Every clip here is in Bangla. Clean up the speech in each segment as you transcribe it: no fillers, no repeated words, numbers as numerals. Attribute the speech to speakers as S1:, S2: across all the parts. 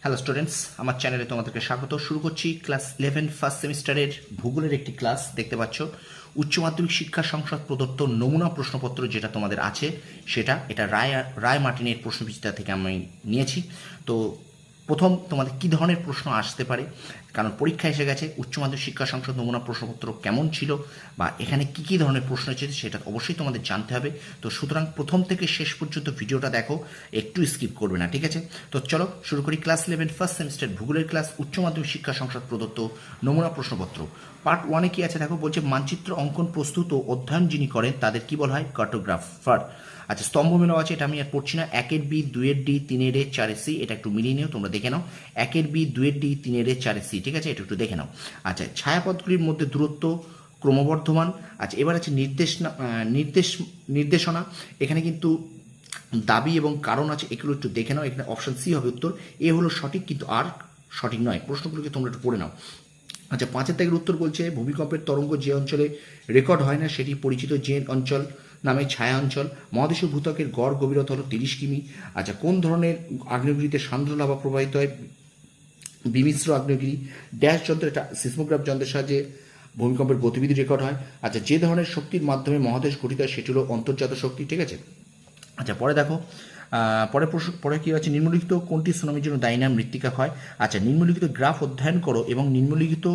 S1: হ্যালো স্টুডেন্টস, আমার চ্যানেলে তোমাদেরকে স্বাগত। শুরু করছি ক্লাস 11 ফার্স্ট সেমিস্টারের ভূগোলের একটি ক্লাস। দেখতে পাচ্ছ উচ্চ মাধ্যমিক শিক্ষা সংসদ প্রদত্ত নমুনা প্রশ্নপত্র যেটা তোমাদের আছে এটা রায় মার্টিনের প্রশ্নবিচিত্রা থেকে আমি নিয়েছি। তো প্রথম তোমাদের কী ধরনের প্রশ্ন আসতে পারে, কারণ পরীক্ষা এসে গেছে, উচ্চ মাধ্যমিক শিক্ষা সংসদ নমুনা প্রশ্নপত্র কেমন ছিল বা এখানে কী কী ধরনের প্রশ্ন এসেছে সেটা অবশ্যই তোমাদের জানতে হবে। তো সুতরাং প্রথম থেকে শেষ পর্যন্ত ভিডিওটা দেখো, একটু স্কিপ করবে না, ঠিক আছে? তো চলো শুরু করি। ক্লাস 11 ফার্স্ট সেমিস্টার ভূগোলের ক্লাস, উচ্চ মাধ্যমিক শিক্ষা সংসদ প্রদত্ত নমুনা প্রশ্নপত্র। পার্ট 1-এ কি আছে দেখো, বলছে মানচিত্র অঙ্কন প্রস্তুত ও অধ্যয়ন যিনি করেন তাদের কি বলা হয়? কার্টোগ্রাফার। আচ্ছা, স্তম্ভ মেলাও আছে, এটা আমি আর পড়ছি না। 1-এর বি, 2-এর ডি, 3-এর এ, 4-এর সি, এটা একটু মিলিয়ে নিও, তোমরা দেখে নাও। 1-এর বি, 2-এর ডি, 3-এর এ, 4-এর সি, ঠিক আছে? এটা একটু দেখে নাও। আচ্ছা, ছায়াপথগুলির মধ্যে দূরত্ব ক্রমবর্ধমান। আচ্ছা, এবার আছে নির্দেশনা। এখানে কিন্তু দাবি এবং কারণ আছে, এগুলো একটু দেখে নাও। এখানে অপশন সি হবে উত্তর। এ হলো সঠিক, কিন্তু আর সঠিক নয়। প্রশ্নগুলোকে তোমরা একটু পড়ে নাও। আচ্ছা, 5-এর দাগের উত্তর বলছে ভূমিকম্পের তরঙ্গ যে অঞ্চলে রেকর্ড হয় না সেটি পরিচিত যে অঞ্চল নামে ছায়া অঞ্চল। মহাদেশীয় ভূত্বকের গড় গভীরতা হলো 30 কিমি। আচ্ছা, কোন ধরনের আগ্নেয়গিরিতে সান্দ্র লাভা প্রবাহিত হয়? বিমিশ্র আগ্নেয়গিরি। ড্যাশ যন্ত্র, এটা সিসমোগ্রাফ যন্ত্রের সাহায্যে ভূমিকম্পের গতিবিধি রেকর্ড হয়। আচ্ছা, যে ধরনের শক্তির মাধ্যমে মহাদেশ গঠিত হয় সেটি হলো অন্তর্জাত শক্তি, ঠিক আছে? আচ্ছা, পরে দেখো, পরে কি আছে, নিম্নলিখিত কোনটি সুনামির জন্য দায়ী নাম মৃত্তিকা ক্ষয়? আচ্ছা, নিম্নলিখিত গ্রাফ অধ্যয়ন করো এবং নিম্নলিখিত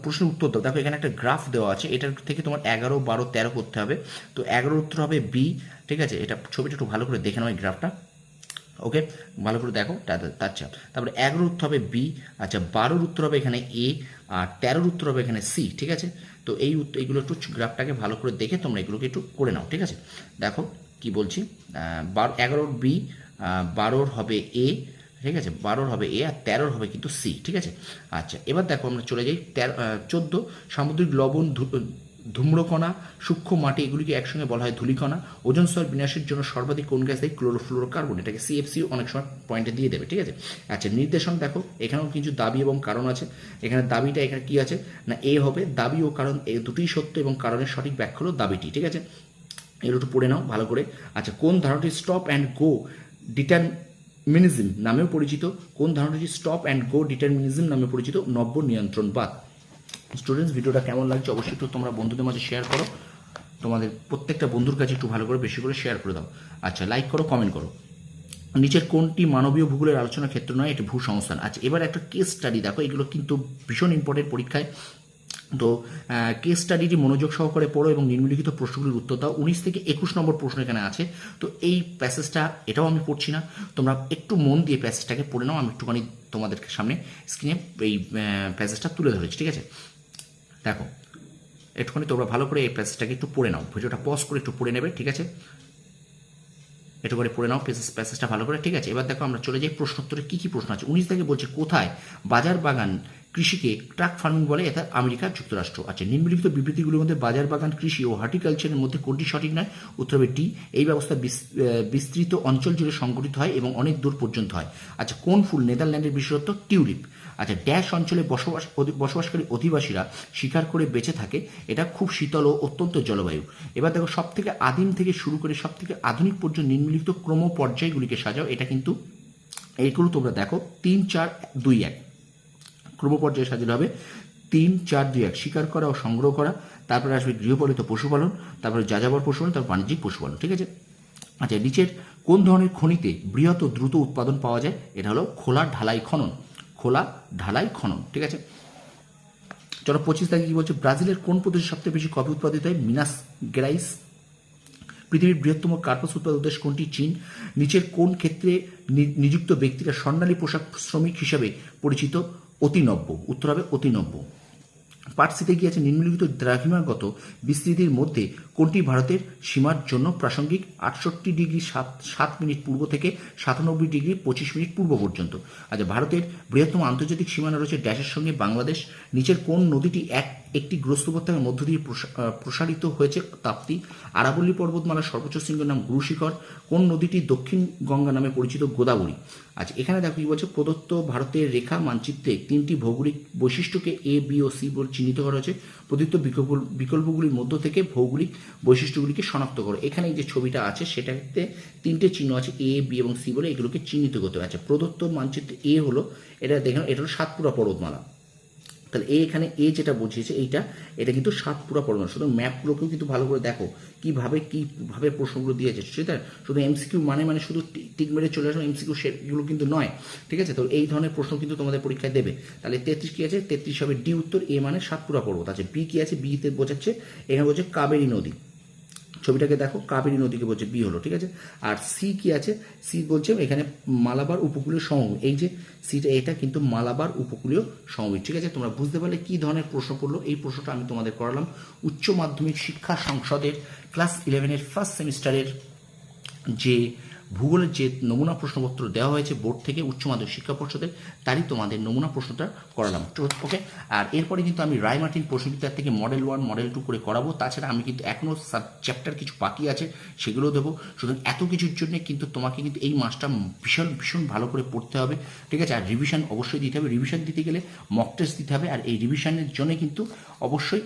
S1: প্রশ্নের উত্তর দাও। দেখো, এখানে একটা গ্রাফ দেওয়া আছে, এটার থেকে তোমার 11, 12, 13 করতে হবে। তো 11 উত্তর হবে বি, ঠিক আছে? এটা ছবিটা একটু ভালো করে দেখে নাও, এই গ্রাফটা, ওকে? ভালো করে দেখো। আচ্ছা, তারপরে 11 উত্তর হবে বি। আচ্ছা, 12 উত্তর হবে এখানে এ, আর 13 উত্তর হবে এখানে সি, ঠিক আছে? তো এইগুলো একটু গ্রাফটাকে ভালো করে দেখে তোমরা এগুলোকে একটু করে নাও, ঠিক আছে? দেখো কি বলছি, 11 বি, 12 হবে এ, ঠিক আছে? 12 হবে এ, আর 13 হবে কিন্তু সি, ঠিক আছে? আচ্ছা, এবার দেখো আমরা চলে যাই 14। সামুদ্রিক লবণ, ধূম্রকণা, সূক্ষ্ম মাটি, এগুলিকে একসঙ্গে বলা হয় ধূলিকণা। ওজোন স্তর বিনাশের জন্য সর্বাধিক কোন গ্যাস দেয়? ক্লোরোফ্লোরোকার্বন। এটাকে সিএফসিও অনেক সময় পয়েন্টে দিয়ে দেবে, ঠিক আছে? আচ্ছা, নির্দেশন দেখো, এখানেও কিছু দাবি এবং কারণ আছে। এখানে দাবিটা এখানে কি আছে না, এ হবে। দাবি ও কারণ এই দুটোই সত্য এবং কারণের সঠিক ব্যাখ্যা হলো দাবিটি, ঠিক আছে? এগুলো একটু পড়ে নাও ভালো করে। আচ্ছা, কোন ধারণাটি স্টপ অ্যান্ড গো ডিটারমিনিজম নামেও পরিচিত? কোন ধারণাটি স্টপ অ্যান্ড গো ডিটারমিনিজম নামে পরিচিত? নব্য নিয়ন্ত্রণবাদ। স্টুডেন্টস, ভিডিওটা কেমন লাগছে অবশ্যই একটু তোমরা বন্ধুদের মাঝে শেয়ার করো। তোমাদের প্রত্যেকটা বন্ধুর কাছে একটু ভালো করে বেশি করে শেয়ার করে দাও। আচ্ছা, লাইক করো, কমেন্ট করো। নিচের কোনটি মানবীয় ভূগোলের আলোচনার ক্ষেত্র নয়? এটি ভূসংস্থান। আচ্ছা, এবার একটা কেস স্টাডি দেখো, এগুলো কিন্তু ভীষণ ইম্পর্টেন্ট পরীক্ষায়। তো কেস স্টাডিটি মনোযোগ সহকারে পড়ো এবং নিম্নলিখিত প্রশ্নগুলির উত্তর দাও। 19 থেকে 21 নম্বর প্রশ্ন এখানে আছে। তো এই প্যাসেজটা, এটাও আমি পড়ছি না, তোমরা একটু মন দিয়ে প্যাসেজটাকে পড়ে নাও। আমি একটুখানি তোমাদের সামনে স্ক্রিনে এই প্যাসেজটা তুলে ধরেছি, ঠিক আছে? দেখো, একটুখানি তোমরা ভালো করে এই প্যাসেজটাকে একটু পড়ে নাও, ভিডিওটা পজ করে একটু পড়ে নেবে, ঠিক আছে? একটু করে পড়ে নাও প্যাসেজটা ভালো করে, ঠিক আছে? এবার দেখো আমরা চলে যাই প্রশ্নোত্তরে কী কী প্রশ্ন আছে। 19 থেকে বলছে কোথায় বাজার বাগান কৃষিকে ট্রাক ফার্মিং বলে? এটা আমেরিকা যুক্তরাষ্ট্র। আচ্ছা, নিম্নলিখিত বিবৃতিগুলির মধ্যে বাজার বাগান কৃষি ও হর্টিকালচারের মধ্যে কোনটি সঠিক নয়? উত্তর হবে ডি। এই ব্যবস্থা বিস্তৃত অঞ্চল জুড়ে সংগঠিত হয় এবং অনেক দূর পর্যন্ত হয়। আচ্ছা, কোন ফুল নেদারল্যান্ডের বিশেষত্ব? টিউলিপ। আচ্ছা, ড্যাশ অঞ্চলে বসবাসকারী অধিবাসীরা শিকার করে বেঁচে থাকে, এটা খুব শীতল ও অত্যন্ত জলবায়ু। এবার দেখো, সব থেকে আদিম থেকে শুরু করে সব থেকে আধুনিক পর্যন্ত নিম্নলিখিত ক্রম পর্যায়গুলিকে সাজাও। এটা কিন্তু এইগুলো তোমরা দেখো 3, 4, 2, 1 ক্রম পর্যায়ে সাজানো হবে। 3, 4, 2, 1 শিকার করা ও সংগ্রহ করা, তারপরে আসবে গৃহপালিত পশুপালন, তারপরে যাযাবর পশুপালন, তারপর বাণিজ্যিক পশুপালন, ঠিক আছে? আচ্ছা, নিচের কোন ধরনের খনিতে বৃহৎ ও দ্রুত উৎপাদন পাওয়া যায়? এটা হলো খোলা ঢালাই খনন। খোলা ঢালাই খনন, ঠিক আছে? চলো 25 তারিখে কি বলছে, ব্রাজিলের কোন প্রদেশে সবচেয়ে বেশি কফি উৎপাদিত হয়? মিনাস গেরাইস। পৃথিবীর বৃহত্তম কার্পাস উৎপাদক দেশ কোনটি? চীন। নিচের কোন ক্ষেত্রে নিযুক্ত ব্যক্তিরা স্বর্ণালী পোশাক শ্রমিক হিসাবে পরিচিত? অতিনব্য। উত্তর হবে অতিনব্য। পার্ট সিতে গিয়েছে নিম্নলিখিত দ্রাঘিমাগত বিস্তৃতির মধ্যে কোনটি ভারতের সীমার জন্য প্রাসঙ্গিক? 68 ডিগ্রি 7 মিনিট পূর্ব থেকে 97 ডিগ্রি 25 মিনিট পূর্ব পর্যন্ত। আচ্ছা, ভারতের বৃহত্তম আন্তর্জাতিক সীমানা রয়েছে ড্যাশের সঙ্গে বাংলাদেশ। নিচের কোন নদীটি একটি গ্রস্ত উপত্যকার মধ্য দিয়ে প্রসারিত হয়েছে? তাপ্তি। আরাবল্লী পর্বতমালার সর্বোচ্চ শৃঙ্গের নাম গুরুশিখর। কোন নদীটি দক্ষিণ গঙ্গা নামে পরিচিত? গোদাবরী। আচ্ছা, এখানে দেখো কি বলছে, প্রদত্ত ভারতের রেখা মানচিত্রে 3টি ভৌগোলিক বৈশিষ্ট্যকে এ, বি ও সি বলছে চিহ্নিত করা হয়েছে। প্রদত্ত বিকল্পগুলির মধ্য থেকে ভৌগোলিক বৈশিষ্ট্যগুলিকে শনাক্ত করো। এখানে এই যে ছবিটা আছে সেটাতে 3টে চিহ্ন আছে, এ, বি এবং সি বলে, এগুলোকে চিহ্নিত করতে হবে। আচ্ছা, প্রদত্ত মানচিত্রে এ হলো, এটা দেখেন, এটা হলো সাতপুরা পর্বতমালা। তাহলে এখানে এ যেটা বুঝিয়েছে এটা কিন্তু সাতপুরা পর্বতমালা। শুধু ম্যাপগুলোকেও কিন্তু ভালো করে দেখো কিভাবে প্রশ্নগুলো দিয়েছে, ঠিক আছে? শুধু এমসিকিউ মানে শুধু টিক মেরে চলে আসবে এমসিকিউ সেগুলো কিন্তু নয়, ঠিক আছে? তো এই ধরনের প্রশ্ন কিন্তু তোমাদের পরীক্ষায় দেবে। তাহলে 33 কি আছে? 33 হবে ডি উত্তর। এ মানে সাতপুরা পর্বত। আচ্ছা, বি কি আছে? বিতে বোঝাচ্ছে, এখানে বলছে কাবেরী নদী। ছবিটাকে দেখো, কাবেরী নদীকে বলছে, বি হলো, ঠিক আছে? আর সি কি আছে? সি বলছে এখানে মালাবার উপকূলীয় সমভূমি। এই যে সিটা, এটা কিন্তু মালাবার উপকূলীয় সমভূমি, ঠিক আছে? তোমরা বুঝতে পারলে কি ধরনের প্রশ্ন পড়লো। এই প্রশ্নটা আমি তোমাদের করালাম উচ্চ মাধ্যমিক শিক্ষা সংসদের ক্লাস 11-এর ফার্স্ট সেমিস্টারের যে ভূগোলের যে নমুনা প্রশ্নপত্র দেওয়া হয়েছে বোর্ড থেকে, উচ্চ মাধ্যমিক শিক্ষা পর্ষদের, তারই তোমাদের নমুনা প্রশ্নটা করালাম, ওকে? আর এরপরে কিন্তু আমি রায় মার্টিন প্রশ্নবিদ্যার থেকে মডেল 1 মডেল 2 করে করাবো। তাছাড়া আমি কিন্তু এখনও চ্যাপ্টার কিছু বাকি আছে, সেগুলো দেবো। সুতরাং এত কিছুর জন্য কিন্তু তোমাকে কিন্তু এই মাসটা ভীষণ ভালো করে পড়তে হবে, ঠিক আছে? আর রিভিশন অবশ্যই দিতে হবে। রিভিশন দিতে গেলে মক টেস্ট দিতে হবে। আর এই রিভিশনের জন্য কিন্তু অবশ্যই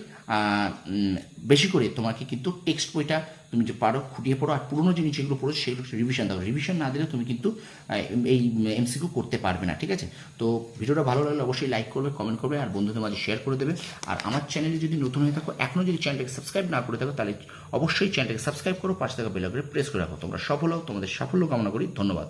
S1: বেশি করে তোমাকে কিন্তু টেক্সট বইটা তুমি যে পারো খুঁটিয়ে পড়ো, আর পুরোনো জিনিস যেগুলো পড়ো সেগুলো রিভিশন দাও। রিভিশন না দিলে তুমি কিন্তু এই এমসিকিউ করতে পারবে না, ঠিক আছে? তো ভিডিওটা ভালো লাগলে অবশ্যই লাইক করবে, কমেন্ট করবে, আর বন্ধুদের মাঝে শেয়ার করে দেবে। আর আমার চ্যানেলে যদি নতুন হয়ে থাকো, এখনও যদি চ্যানেলটাকে সাবস্ক্রাইব না করে থাকো, তাহলে অবশ্যই চ্যানেলটাকে সাবস্ক্রাইব করো, পাশে থাকা বেল আইকনে প্রেস করে রাখো। তোমরা সফল হও, তোমাদের সাফল্য কামনা করি। ধন্যবাদ।